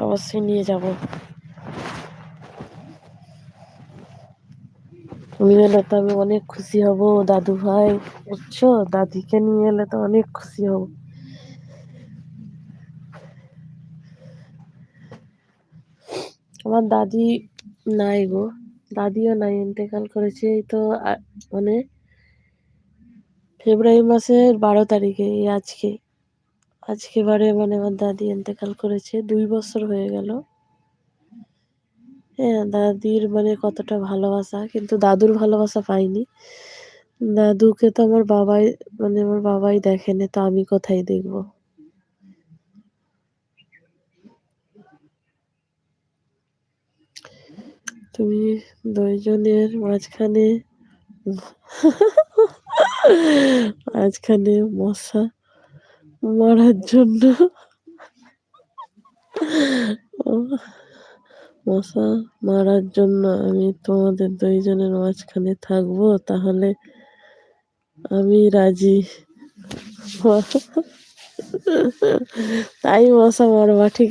অবশ্যই নিয়ে যাব। তুমি এলে তো আমি অনেক খুশি হব দাদু ভাই, বুঝছো? দাদিকে নিয়ে এলে তো অনেক খুশি হব। আমার দাদি নাই গো, দাদিও নাই, ইন্তেকাল করেছে এই তো মানে ফেব্রুয়ারি মাসের 12 তারিখে, এই আজকে বারে মানে আমার দাদি ইন্তেকাল করেছে, 2 বছর হয়ে গেল। হ্যাঁ, দাদির মানে কতটা ভালোবাসা, কিন্তু দাদুর ভালোবাসা পাইনি। দাদুকে তো আমার বাবাই দেখেনি, তো আমি কোথায় দেখবো? তুমি দুইজনের মাঝখানে মারার জন্য মশা মারার জন্য আমি তোমাদের দুইজনের মাঝখানে থাকবো, তাহলে আমি রাজি। তাই মশা মারবা, ঠিক